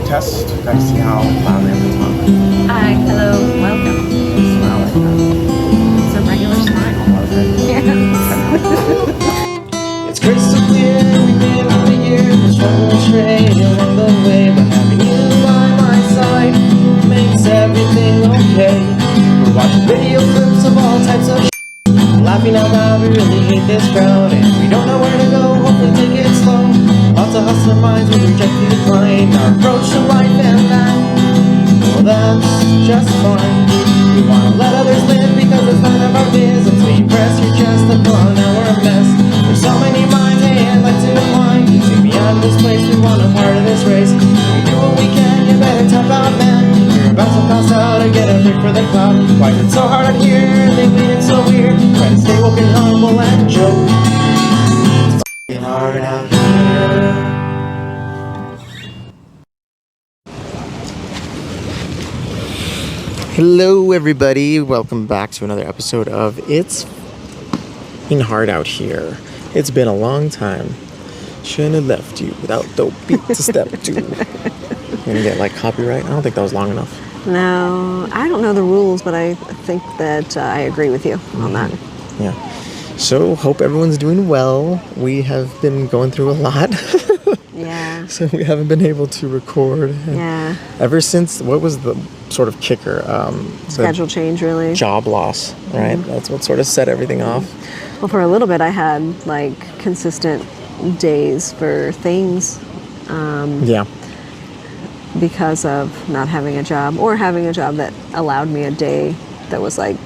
test. Gotta see how loudly I can talk. Hi, hello, welcome. Smile like that. It's a regular smile. Yes. It's crystal clear, we've been figured the struggle straight along the way, but having you by my side makes everything okay. We're watching video clips of all types of laughing out loud, we really hate this crowd, and we don't know where to go, hopefully take it slow. Lots of hustler minds will reject the decline, our approach to life and that, well that's just fine. We wanna let others live because it's none of our business. We press your chest upon our mess. There's so many minds, hey, I'd like to align. See beyond this place, we want a part of this race. We do what we can, you better tough out, man. You're about to pass out or get a pick for the cloud. Why is it so hard out here? They made it so weird. Try to stay woke and humble and joke. It's f***ing hard out here. Hello everybody, welcome back to another episode of It's F***ing Hard Out Here. It's been a long time. Shouldn't have left you without the beat to step to. You're gonna get like copyright? I don't think that was long enough. No, I don't know the rules, but I think that I agree with you on that. Yeah. So, hope everyone's doing well. We have been going through a lot. Yeah. So we haven't been able to record. Yeah. Ever since, what was the sort of kicker? Schedule change, really. Job loss, right? Mm-hmm. That's what sort of set everything off. Well, for a little bit, I had like consistent days for things. Yeah. Because of not having a job or having a job that allowed me a day that was like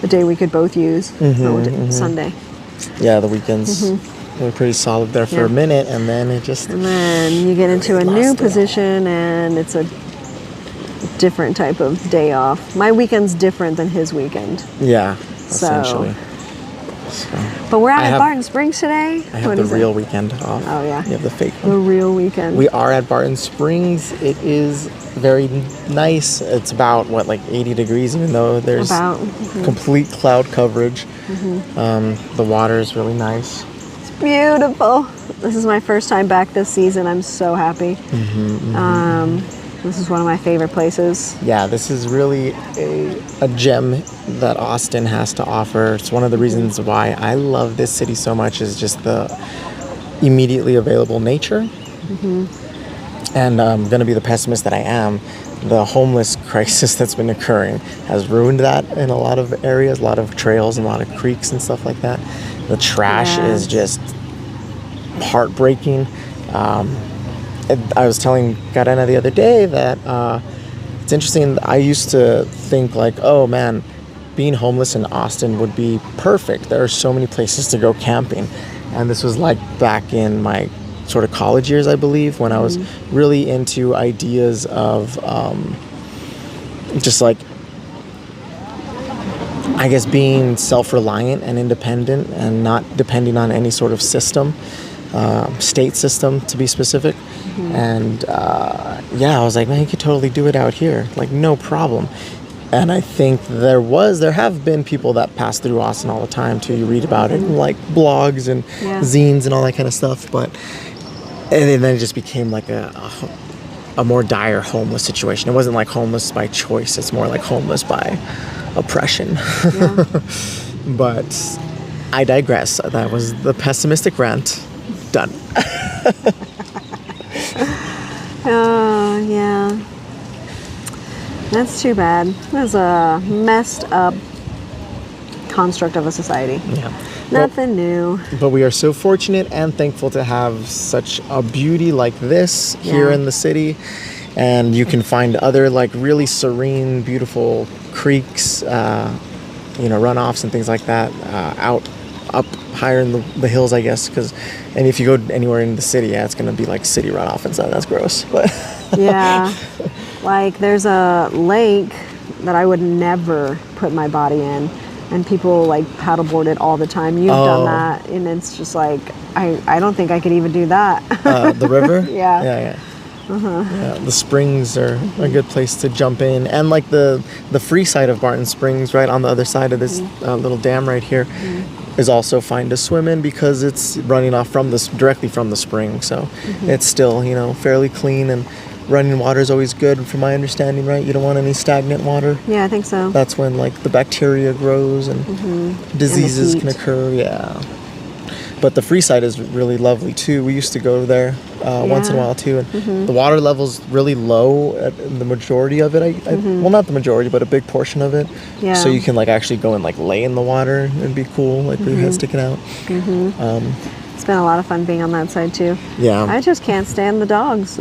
the day we could both use, Sunday. Yeah, the weekends were pretty solid there for a minute, and then it just... And then you get into a new position, and it's a different type of day off. My weekend's different than his weekend. Yeah, essentially. So, but we're out at Barton Springs today. I have the real weekend off. Oh, yeah. You have the fake one. The real weekend. We are at Barton Springs. It is very nice. It's about, what, like 80 degrees, even though there's complete cloud coverage. The water is really nice. It's beautiful. This is my first time back this season. I'm so happy. This is one of my favorite places. Yeah, this is really a gem that Austin has to offer. It's one of the reasons why I love this city so much is just the immediately available nature. And I'm going to be the pessimist that I am. The homeless crisis that's been occurring has ruined that in a lot of areas, a lot of trails and a lot of creeks and stuff like that. The trash is just heartbreaking. I was telling Garena the other day that it's interesting. I used to think like, oh man, being homeless in Austin would be perfect. There are so many places to go camping. And this was like back in my sort of college years, I believe, when I was really into ideas of just like, I guess, being self-reliant and independent and not depending on any sort of system, state system to be specific. And I was like, man, you could totally do it out here, like no problem. And I think there have been people that pass through Austin all the time too. You read about it in like blogs and zines and all that kind of stuff. And then it just became like a more dire homeless situation. It wasn't like homeless by choice. It's more like homeless by oppression. But I digress. That was the pessimistic rant. Done. Oh, yeah. That's too bad. That's a messed up construct of a society. Yeah. Nothing new. But we are so fortunate and thankful to have such a beauty like this here in the city. And you can find other like really serene, beautiful creeks, runoffs and things like that up higher in the hills, I guess. And if you go anywhere in the city, it's going to be like city runoff and stuff. That's gross. But yeah. Like there's a lake that I would never put my body in. And people like paddleboard it all the time. You've done that, and it's just like I don't think I could even do that. The river? Yeah. Yeah, the springs are a good place to jump in, and like the free side of Barton Springs, right on the other side of this little dam right here, is also fine to swim in because it's running off directly from the spring. So it's still fairly clean and running water is always good, from my understanding, right? You don't want any stagnant water. Yeah, I think so. That's when like the bacteria grows and diseases can heat. occur. Yeah. But the free side is really lovely too. We used to go there once in a Yeah. while too, and the water level's really low at the majority of it. Well, not the majority, but a big portion of it. Yeah. So you can like actually go and like lay in the water and be cool, like with your head sticking out. It's been a lot of fun being on that side too. Yeah. I just can't stand the dogs.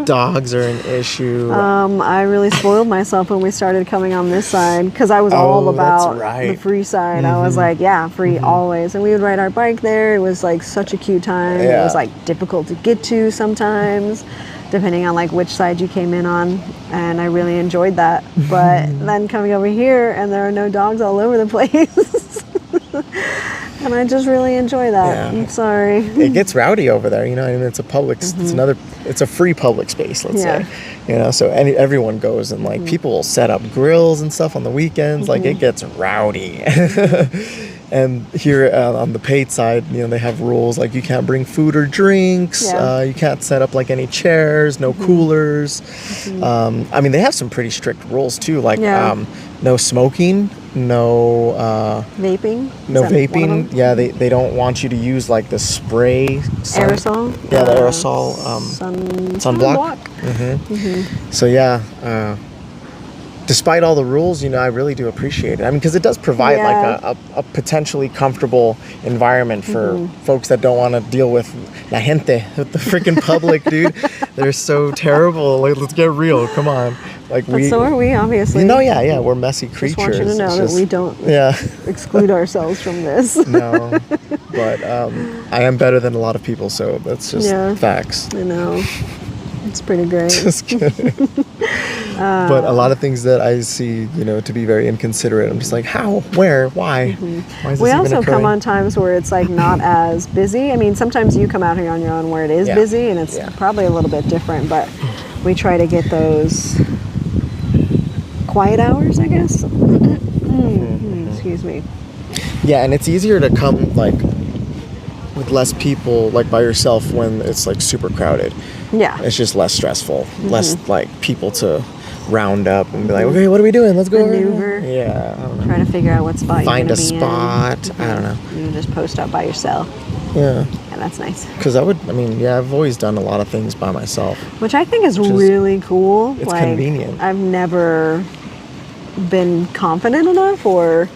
Dogs are an issue. I really spoiled myself when we started coming on this side because I was all Oh, that's about right. the free side. I was like, yeah, free always. And we would ride our bike there. It was like such a cute time. It Yeah. was like difficult to get to sometimes, depending on like which side you came in on. And I really enjoyed that. But then coming over here and there are no dogs all over the place. And I just really enjoy that. Yeah. I'm sorry. It gets rowdy over there, you know. I mean, it's a public, it's a free public space, let's Yeah. say, you know. So everyone goes and like people will set up grills and stuff on the weekends. Like it gets rowdy. And here on the paid side, you know, they have rules like you can't bring food or drinks. Yeah. You can't set up like any chairs, no coolers. I mean, they have some pretty strict rules too, like Yeah. no smoking, no. Vaping? No Is that one of vaping. them? Yeah, they don't want you to use like the spray Aerosol? Yeah, the aerosol sunblock. So yeah, despite all the rules, you know, I really do appreciate it. I mean, because it does provide Yeah. like a potentially comfortable environment for folks that don't want to deal with la gente, with the freaking public, dude. They're so terrible. Like, let's get real. Come on. Like But so are we, obviously. No, yeah, we're messy Just creatures. want you to know It's that just- we don't Yeah. exclude ourselves from this. No, but I am better than a lot of people, so that's just Yeah. facts. I know. It's pretty great. Just kidding. But a lot of things that I see, you know, to be very inconsiderate. I'm just like, how, where, why? Why is this We even also come occurring? on times where it's like not as busy. I mean, sometimes you come out here on your own where it is Yeah. busy and it's Yeah. probably a little bit different, but we try to get those quiet hours, I guess. Excuse me. Yeah, and it's easier to come like with less people, like by yourself, when it's like super crowded. Yeah. It's just less stressful, less like people to round up and be like, okay, what are we doing? Let's go. Maneuver. Yeah, I don't know. Try to figure out what spot you're Find going a to be spot. I don't know. in. You just post up by yourself. Yeah, Yeah, that's nice. because I've always done a lot of things by myself. Which I think is is- really cool. it's convenient. I've never been confident enough or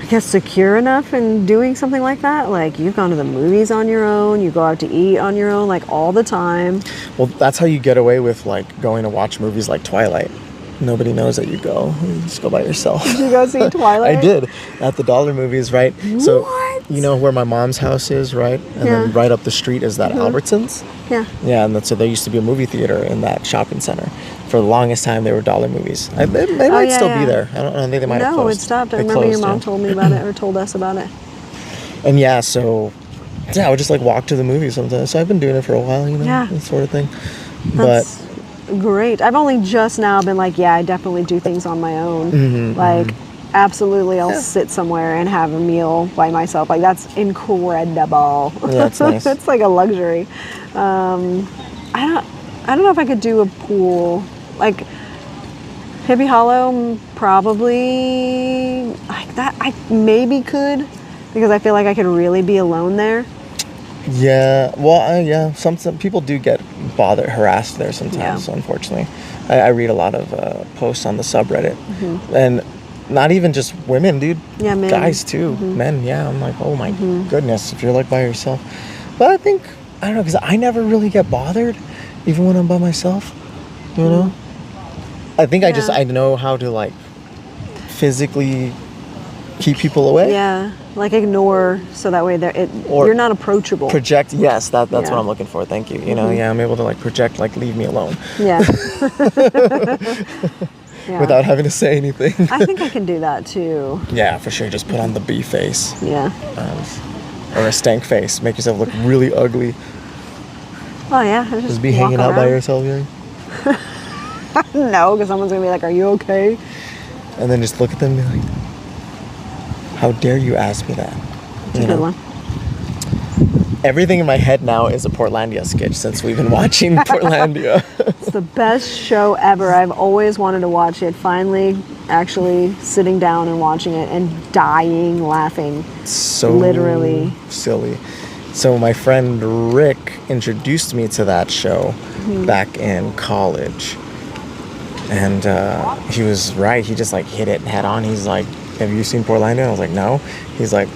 I guess secure enough in doing something like that. Like you've gone to the movies on your own, you go out to eat on your own, like all the time. Well, that's how you get away with like going to watch movies like Twilight. Nobody knows that you go. You just go by yourself. Did you go see Twilight? I did at the Dollar Movies, right? So What? you know where my mom's house is, right? And Yeah. then right up the street is that Albertsons. Yeah. Yeah, and so there used to be a movie theater in that shopping center. For the longest time, they were Dollar Movies. They might yeah, still yeah. be there. I don't know. I think they might have No, closed. it stopped. I They remember your closed, mom yeah. told me about it or told us about it. And yeah, so yeah, I would just like walk to the movies sometimes. So I've been doing it for a while, you know, Yeah. that sort of thing. That's great. I've only just now been like, yeah, I definitely do things on my own. Like, absolutely, I'll sit somewhere and have a meal by myself. Like, that's incredible. Yeah, that's nice. It's like a luxury. I don't know if I could do a pool. Like, Hippie Hollow, probably like that. I maybe could because I feel like I could really be alone there. Yeah, well, yeah. Some people do get harassed there sometimes. Yeah. Unfortunately, I read a lot of posts on the subreddit, and not even just women, dude. Yeah, men. Guys too, men. Yeah, I'm like, oh my goodness, if you're like by yourself. But I don't know, because I never really get bothered, even when I'm by myself. You know, I think I know how to like physically keep people away. Yeah, like ignore so that way Or you're not approachable. Project, yes, that's Yeah. what I'm looking for. Thank you. You know, yeah, I'm able to like project, like leave me alone Yeah. Yeah. without having to say anything. I think I can do that too. Yeah, for sure. Just put on the B face Yeah. or a stank face. Make yourself look really ugly. Oh yeah. I Just be walk hanging out by around. yourself, yeah. No, because someone's gonna be like, "Are you okay?" And then just look at them and be like, "How dare you ask me that?" It's a good one. Everything in my head now is a Portlandia sketch since we've been watching Portlandia. It's the best show ever. I've always wanted to watch it. Finally, actually sitting down and watching it and dying laughing. So Literally. silly. So my friend Rick introduced me to that show back in college. And he was right. He just like hit it head on. He's like, have you seen Portlandia? I was like, no. He's like,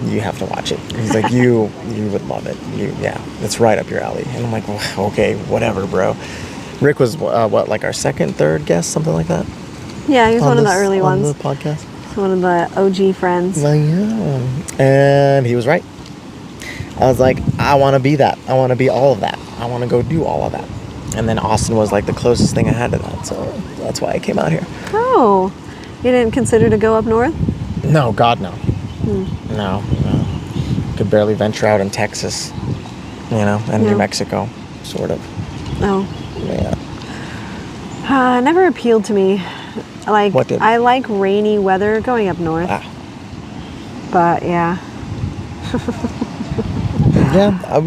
you have to watch it. He's like, you would love it. Yeah, it's right up your alley. And I'm like, well, okay, whatever, bro. Rick was what, like our second, third guest, something like that. Yeah, he was one of the early on ones. the podcast. One of the OG friends. Well, yeah. And he was right. I was like, I want to be that. I want to be all of that. I want to go do all of that. And then Austin was like the closest thing I had to that. So that's why I came out here. Oh, you didn't consider to go up north? No, God, no. No. Could barely venture out in Texas, and New Mexico, sort of. No. Yeah. Never appealed to me. Like, What did? I like rainy weather going up north. Ah. But yeah. Yeah, I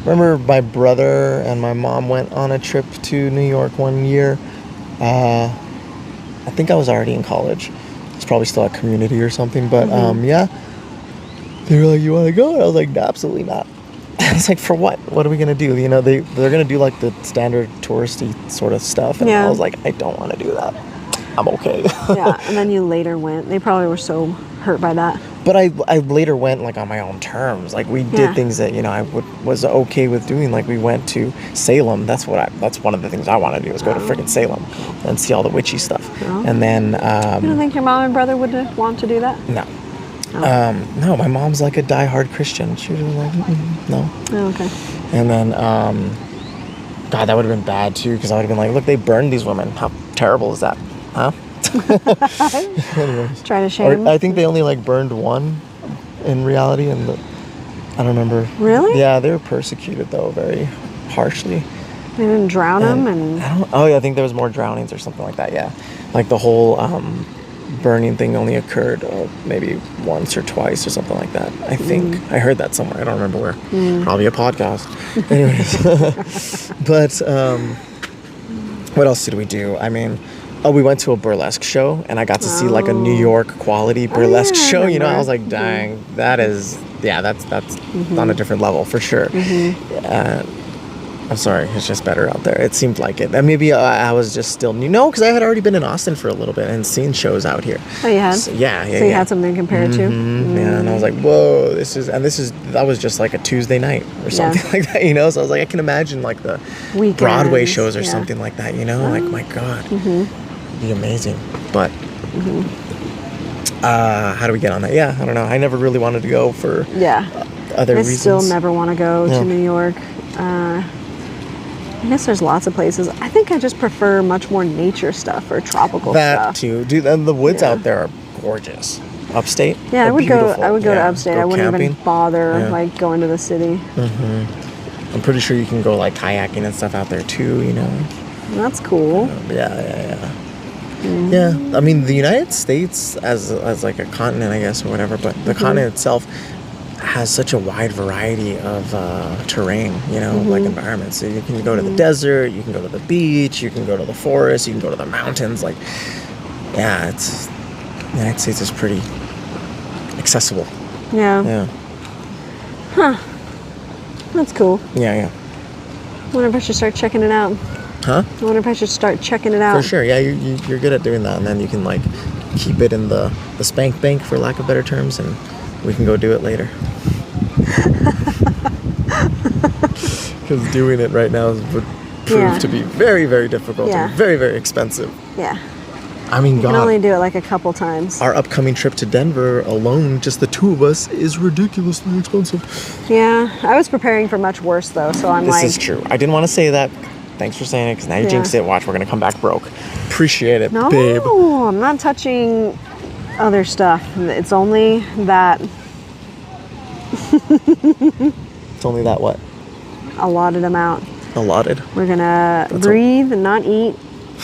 remember my brother and my mom went on a trip to New York one year. I think I was already in college. It's probably still at community or something, but yeah. They were like, you want to go? And I was like, no, absolutely not. I was like, for what? What are we going to do? They're going to do like the standard touristy sort of stuff. And I was like, I don't want to do that. I'm okay. Yeah, and then you later went. They probably were so hurt by that. But I later went like on my own terms. Like we did things that I was okay with doing. Like we went to Salem. That's one of the things I want to do is go to freaking Salem and see all the witchy stuff. Oh. And then You don't think your mom and brother would want to do that? no. Oh. No, my mom's like a diehard Christian. She was like, no. Oh, okay. And then, God, that would have been bad too, because I would have been like, look, they burned these women. How terrible is that? Huh? Anyways. Trying to shame. Or, I think they only like burned one in reality, and I don't remember. Really? Yeah, they were persecuted though, very harshly. They didn't drown them and... I think there was more drownings or something like that, yeah. Like the whole burning thing only occurred maybe once or twice or something like that. I think. I heard that somewhere. I don't remember where. Probably a podcast. Anyways. But what else did we do? I mean, we went to a burlesque show, and I got to see like a New York quality burlesque show. I was like, dang, that is... Yeah, that's on a different level for sure. I'm sorry, it's just better out there. It seemed like it. And maybe I was just still new. No, because I had already been in Austin for a little bit and seen shows out here. Oh, you had? So, yeah. So you had something to compare it to? Yeah, and I was like, whoa, that was just like a Tuesday night or something like that, So I was like, I can imagine like the Weekends, Broadway shows or something like that, Like, my God, it'd be amazing. But how do we get on that? Yeah, I don't know. I never really wanted to go for other reasons. I still never want to go to New York. I guess there's lots of places. I think I just prefer much more nature stuff or tropical stuff. That too, dude. And the woods out there are gorgeous. Upstate. Yeah, I would beautiful. go to upstate. I wouldn't camping. even bother like going to the city. I'm pretty sure you can go like kayaking and stuff out there too. That's cool. Yeah. I mean, the United States as like a continent, I guess, or whatever. But the continent itself has such a wide variety of terrain, like environments. So you can go to the desert, you can go to the beach, you can go to the forest, you can go to the mountains. Like, yeah, the United States is pretty accessible. Yeah. Huh. That's cool. Yeah. I wonder if I should start checking it out. Huh? I wonder if I should start checking it out. For sure. Yeah, you're good at doing that, and then you can like keep it in the spank bank, for lack of better terms, and we can go do it later. Because doing it right now would prove to be very, very difficult and very, very expensive. Yeah. I mean, You God. can only do it like a couple times. Our upcoming trip to Denver alone, just the two of us, is ridiculously expensive. Yeah. I was preparing for much worse though, so I'm This like... is true. I didn't want to say that. Thanks for saying it, because now you jinxed it. Watch, we're going to come back broke. Appreciate it, No, babe. I'm not touching other stuff. It's only that It's only that what? allotted amount. Allotted. We're gonna breathe and not eat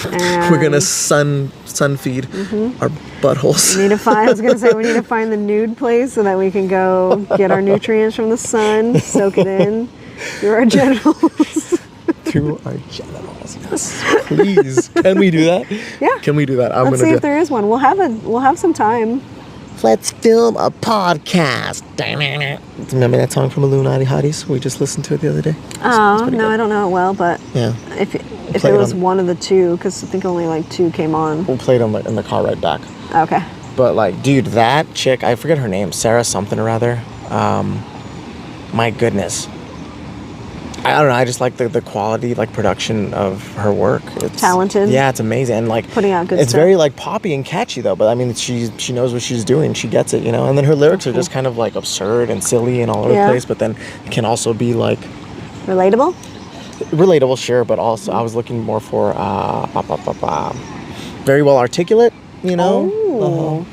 And We're gonna sun feed our buttholes. we need to find. I was gonna say we need to find the nude place so that we can go get our nutrients from the sun, soak it in through our genitals. Through our genitals. Yes, please. Can we do that? Yeah. Can we do that? I'm Let's see gonna if there is one. We'll have some time. Let's film a podcast. Remember that song from Illuminati Hotties? We just listened to it the other day. Oh pretty no, good. I don't know it well, but Yeah. if Play it it was on- one of the two, because I think only like 2 came on. We'll play it in the car ride back. Okay. But like, dude, that chick, I forget her name, Sarah something or other. My goodness. I don't know. I just like the quality, like production of her work. It's Talented. Yeah, it's amazing, and like Putting out good It's stuff. very like poppy and catchy though. But I mean, she knows what she's doing. She gets it, you know. And then her lyrics are just kind of like absurd and silly and all over Yeah. the place. But then it can also be like Relatable? relatable, sure. But also, I was looking more for very well articulate, you know. Oh.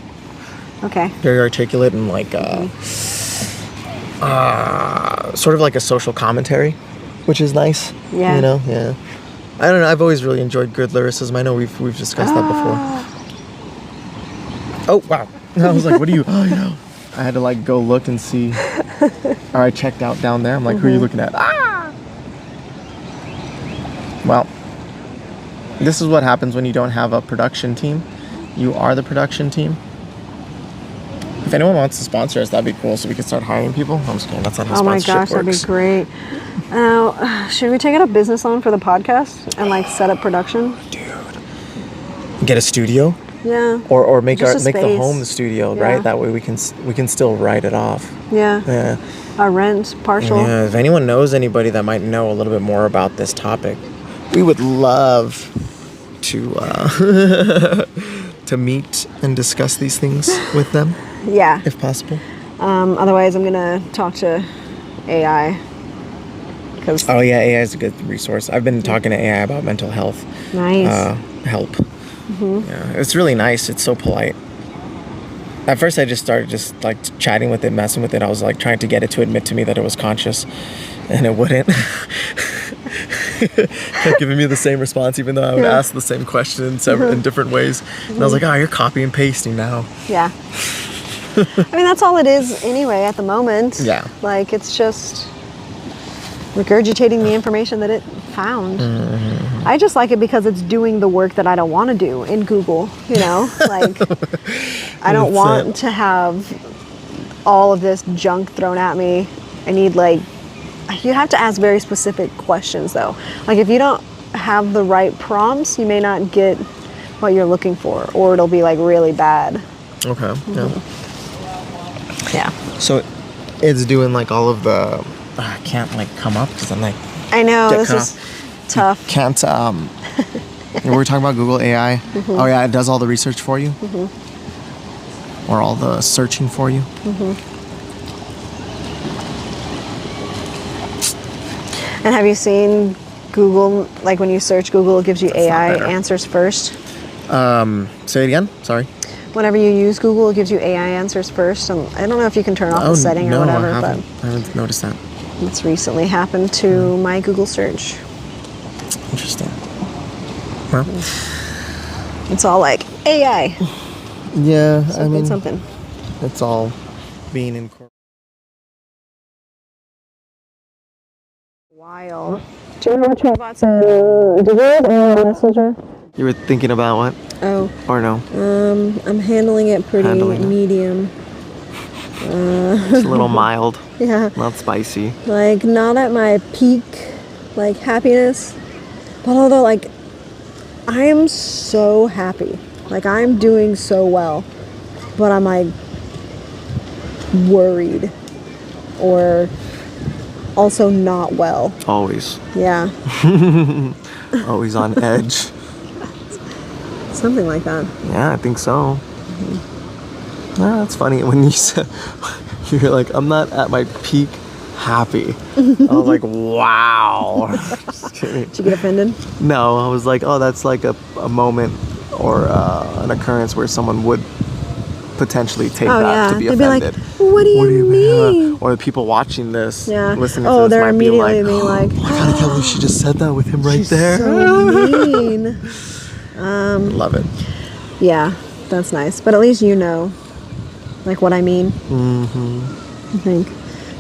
Okay. Very articulate and like sort of like a social commentary, which is nice. Yeah. You know, yeah. I don't know. I've always really enjoyed good lyricism. I know we've discussed that before. Oh wow! I was like, what are you? Oh yeah. I had to like go look and see. Or I checked out down there. I'm like, who are you looking at? Ah. Well, this is what happens when you don't have a production team. You are the production team. If anyone wants to sponsor us, that'd be cool, so we could start hiring people. I'm just kidding. That's not how Oh my sponsorship gosh, that'd be works. great. Now, should we take out a business loan for the podcast and like set up production? Get a studio, Yeah. or make Just a make the space. home the studio, Yeah. right? That way we can still write it off. Yeah. Yeah. A rent partial. Yeah. If anyone knows anybody that might know a little bit more about this topic, we would love to to meet and discuss these things with them, Yeah. if possible. Otherwise, I'm gonna talk to AI. Cause Oh yeah, AI is a good resource. I've been talking to AI about mental health. nice. Help. Yeah, it's really nice. It's so polite. At first, I just started just like chatting with it, messing with it. I was like trying to get it to admit to me that it was conscious, and it wouldn't. Kept giving me the same response, even though I would Yeah. ask the same question in different ways. And I was like, oh, you're copy and pasting now. Yeah. I mean, that's all it is anyway at the moment. Yeah. Like, it's just regurgitating the information that it found. Mm-hmm. I just like it because it's doing the work that I don't want to do in Google, you know? Like, I don't That's want it. to have all of this junk thrown at me. I need, like, you have to ask very specific questions, though. Like, if you don't have the right prompts, you may not get what you're looking for, or it'll be, like, really bad. Okay. Yeah. Yeah. So it's doing like all of the. I can't like come up because I'm like I know, Get this cut is tough. can't. We were talking about Google AI. Oh yeah, it does all the research for you, or all the searching for you. And have you seen Google, like when you search Google, it gives you That's not AI better. answers first? Say it again. Sorry. Whenever you use Google, it gives you AI answers first. I don't know if you can turn off the setting no, or whatever, I but haven't noticed that. it's recently happened to my Google search. Interesting. Well, It's all like AI. yeah. I Something, mean, something. it's all being incorporated. While. Do you know what chatbots did you have AI Messenger? You were thinking about what? Oh, Or no? I'm handling it pretty Handling it. medium. It's a little mild, Yeah. not spicy. Like, not at my peak, like, happiness. But although, like, I am so happy. Like, I'm doing so well. But I'm, like, worried. Or also not well. Always, Yeah. always on edge. Something like that. Yeah, I think so. No, that's funny when you said you're like, I'm not at my peak happy. I was like, wow. Just kidding. Did you get offended? No, I was like, oh, that's like a moment or an occurrence where someone would potentially take Oh, that yeah. to be They'd be like, offended. what do you mean? Or the people watching this, Yeah. listening to Oh, this, they're might be immediately like, being like, oh my god, I can't believe she just said that with him right there. so mean. Love it. Yeah, that's nice. But at least you know, like, what I mean. Mm-hmm. I think.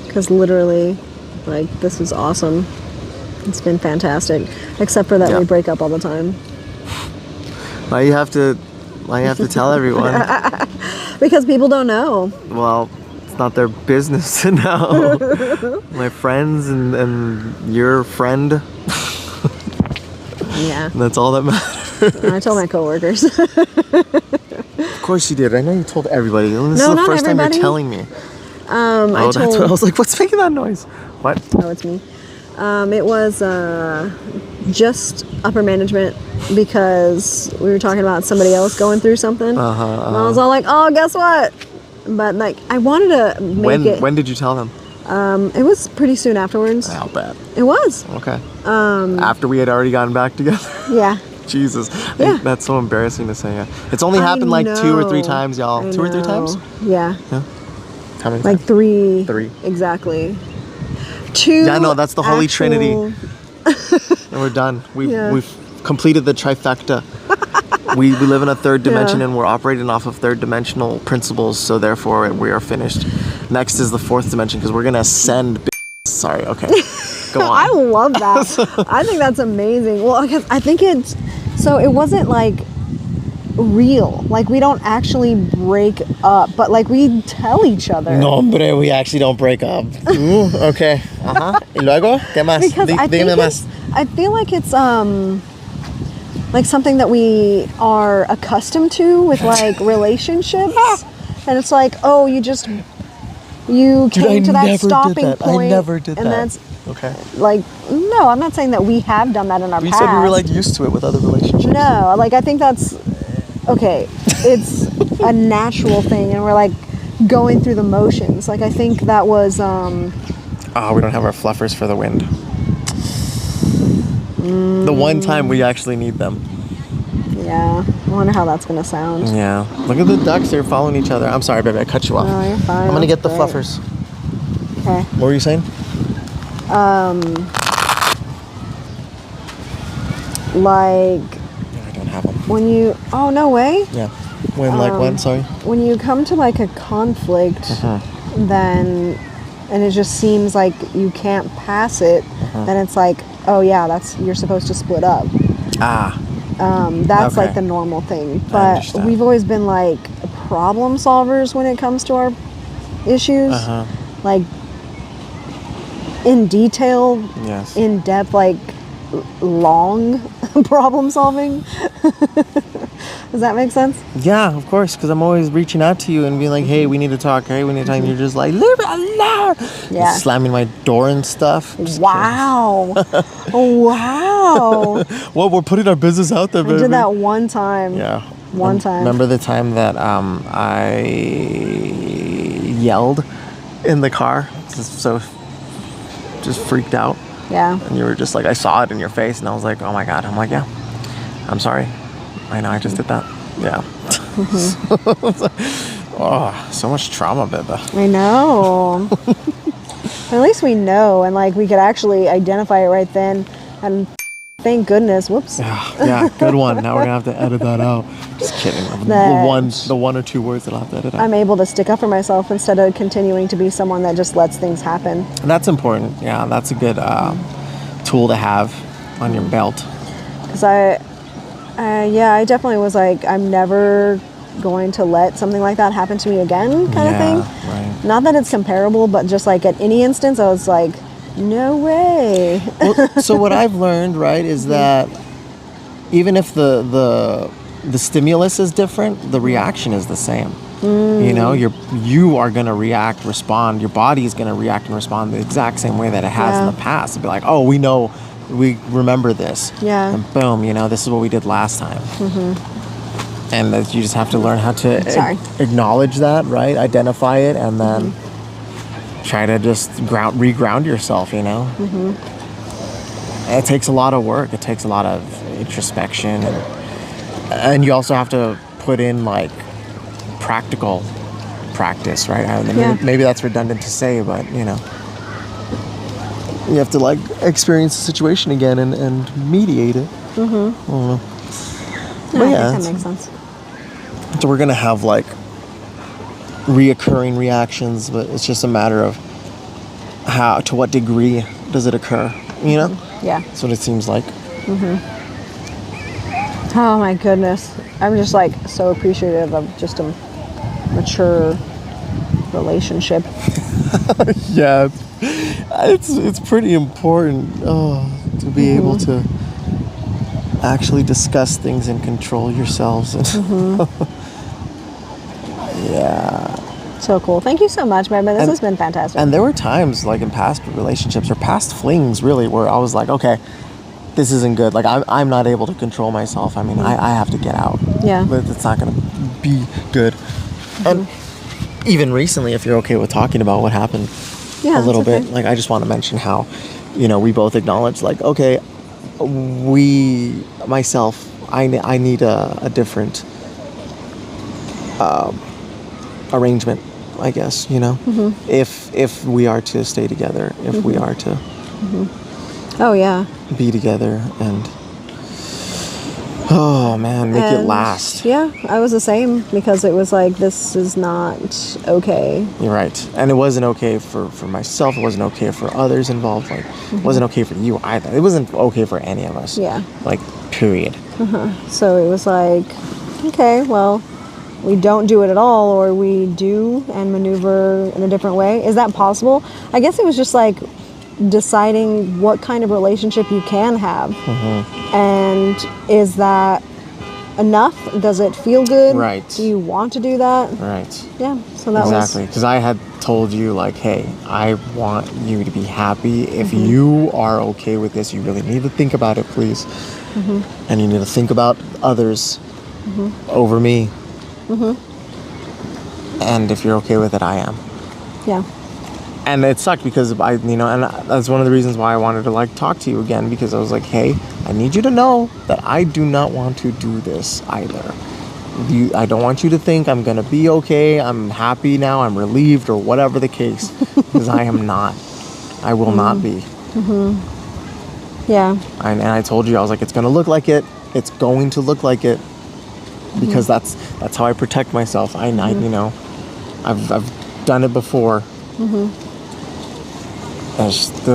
Because literally, like, this is awesome. It's been fantastic. Except for that Yeah. we break up all the time. Why you have to tell everyone? Because people don't know. Well, it's not their business to know. My friends and your friend, Yeah. that's all that matters. I told my coworkers. Of course you did. I know you told everybody. This is No, the not first time everybody. you're telling me. I That's told. what I was like, what's making that noise? What? Oh, it's me. It was just upper management because we were talking about somebody else going through something. And I was all like, oh, guess what? But, like, I wanted to make it. When did you tell them? It was pretty soon afterwards. I'll bet. It was. Okay. After we had already gotten back together? Yeah. Jesus. Yeah. That's so embarrassing to say. Yeah. It's only happened like 2 or 3 times, y'all. I 2 or 3 know. times? Yeah. How many Like times? 3. 3. Exactly. 2. Yeah, no, that's the Holy Trinity. actual- And we're done. Yeah. We've completed the trifecta. we live in a third dimension Yeah. and we're operating off of third dimensional principles, so therefore we are finished. Next is the fourth dimension because we're gonna ascend. Sorry, okay. Go on. I love that. I think that's amazing. Well, because I think it wasn't like real. Like, we don't actually break up, but like we tell each other. No, hombre, we actually don't break up. Okay. Ajá. Y luego, ¿qué más? Because I think Dime más. I feel like it's like something that we are accustomed to with like relationships, and it's like, oh, you came to that stopping point. I never did and that. that's Okay. like, no, I'm not saying that we have done that in our You past. said we were like used to it with other relationships. No, like, I think that's okay. It's a natural thing, and we're like going through the motions. Like, I think that was Oh, we don't have our fluffers for the wind. The one time we actually need them. yeah. I wonder how that's gonna sound. Yeah. Look at the ducks. They're following each other. I'm sorry, baby. I cut you off. No, you're fine. I'm going to get That's the great. fluffers. Okay. What were you saying? Like, I don't have them. when you, oh, no way. Yeah. When? Sorry. When you come to like a conflict, then, and it just seems like you can't pass it, then it's like, oh yeah, you're supposed to split up. Ah. That's Okay. like the normal thing. But understand. we've always been like problem solvers when it comes to our issues. Like, in detail, Yes. in depth, like long problem solving. Does that make sense? Yeah, of course, because I'm always reaching out to you and being like, hey, we need to talk, hey, we need to talk. And you're just like, leave it alone. Yeah. Slamming my door and stuff. Just Wow. Wow. kidding. Well, we're putting our business out there, I baby. did that one time. Yeah. One time. Remember the time that I yelled in the car? Just freaked out. Yeah. And you were just like, I saw it in your face, and I was like, oh my God. I'm like, yeah, I'm sorry. I know, I just did that. Yeah. Oh, so much trauma, baby. I know. At least we know, and like we could actually identify it right then. And thank goodness. Whoops. Yeah, good one. Now we're gonna have to edit that out. Just kidding. The one or two words that I'll have to edit out. I'm able to stick up for myself instead of continuing to be someone that just lets things happen. And that's important. Yeah, that's a good tool to have on your belt. Because I definitely was like, I'm never going to let something like that happen to me again, kind of thing. Right. Not that it's comparable, but just like at any instance, I was like, no way. Well, so what I've learned, right, is that even if the stimulus is different, the reaction is the same. You know, you are gonna react, respond. Your body is gonna react and respond the exact same way that it has in Yeah. the past. It'd be like, oh, we remember this. Yeah. And boom, you know, this is what we did last time. And that you just have to learn how to acknowledge that, right? Identify it, and then try to just reground yourself, you know? It takes a lot of work. It takes a lot of introspection. And you also have to put in, like, practical practice, right? Maybe that's redundant to say, but, you know. You have to, like, experience the situation again and mediate it. I don't know. Yeah, But I yeah, think that makes sense. so we're gonna have like reoccurring reactions, but it's just a matter of how, to what degree does it occur, you know? Yeah. That's what it seems like. Oh my goodness. I'm just like so appreciative of just a mature relationship. Yeah, it's pretty important to be able to actually discuss things and control yourselves. Yeah. So cool. Thank you so much, Barbara. This And- has been fantastic. And there were times, like in past relationships or past flings, really, where I was like, okay, this isn't good. Like, I'm not able to control myself. I mean, I have to get out. Yeah. But it's not going to be good. And even recently, if you're okay with talking about what happened Yeah, a little that's okay. bit, like, I just want to mention how, we both acknowledge, like, okay, I need a different arrangement, I guess, if we are to stay together, if we are to Oh yeah. be together, and oh man, make it And, last. Yeah, I was the same because it was like, this is not okay. You're right. And it wasn't okay for myself, it wasn't okay for others involved, like it wasn't okay for you either. It wasn't okay for any of us. Yeah. Like, period. So it was like, okay, well, we don't do it at all, or we do and maneuver in a different way. Is that possible? I guess it was just like deciding what kind of relationship you can have. And is that enough? Does it feel good? Right. Do you want to do that? Right. Yeah, so that Exactly, because I had told you, like, hey, I want you to be happy. If you are okay with this, you really need to think about it, please. And you need to think about others over me. And if you're okay with it, I am. Yeah. And it sucked because and that's one of the reasons why I wanted to, like, talk to you again, because I was like, hey, I need you to know that I do not want to do this either. I don't want you to think I'm gonna be okay, I'm happy now, I'm relieved, or whatever the case, because I am not. I will not be. Yeah. And I told you, I was like, it's gonna look like it. It's going to look like it, because that's how I protect myself. I've done it before. It's just,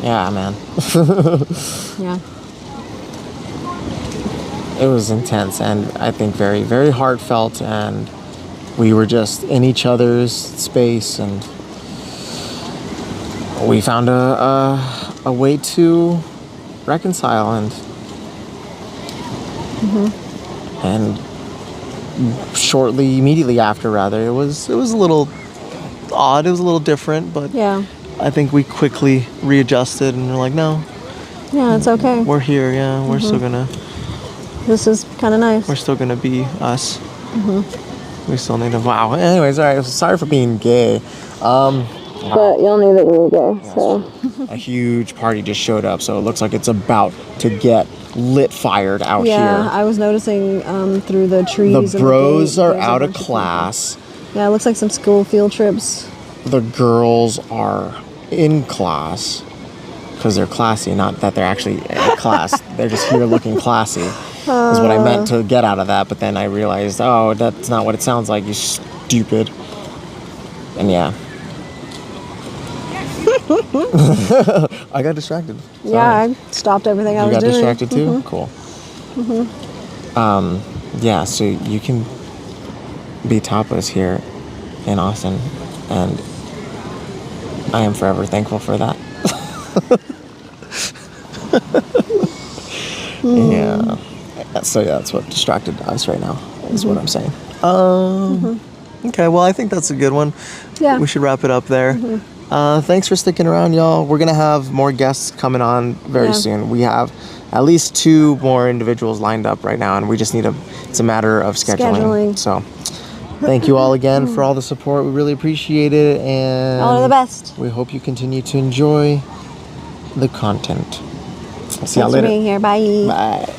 yeah, man. Yeah. It was intense, and I think very, very heartfelt, and we were just in each other's space, and we found a way to reconcile, and immediately after, rather, it was a little odd, it was a little different, but Yeah. I think we quickly readjusted, and we're like, no, Yeah, it's okay. we're here, yeah, we're still gonna This is kind of nice. We're still gonna be us. We still need to. Wow. Anyways, all right. Sorry for being gay. But y'all knew that we were gay, so. A huge party just showed up, so it looks like it's about to get lit fired out Yeah, here. I was noticing through the trees. The and bros gate, are there's a out of bunch people. class. Yeah, it looks like some school field trips. The girls are in class because they're classy. Not that they're actually in class. They're just here looking classy. Is what I meant to get out of that. But then I realized, oh, that's not what it sounds like. You stupid. And yeah. I got distracted. Sorry. Yeah, I stopped everything I You was got doing. distracted too? Cool. Yeah, so you can be tapas here in Austin, and I am forever thankful for that. Yeah. So yeah, that's what distracted us right now, is what I'm saying. Okay, well, I think that's a good one. Yeah. We should wrap it up there. Thanks for sticking around, y'all. We're going to have more guests coming on very Yeah. soon. We have at least 2 more individuals lined up right now, and we just it's a matter of scheduling. So thank you all again for all the support. We really appreciate it, and All of the best. we hope you continue to enjoy the content. See y'all Thanks for later. being here. Bye. Bye.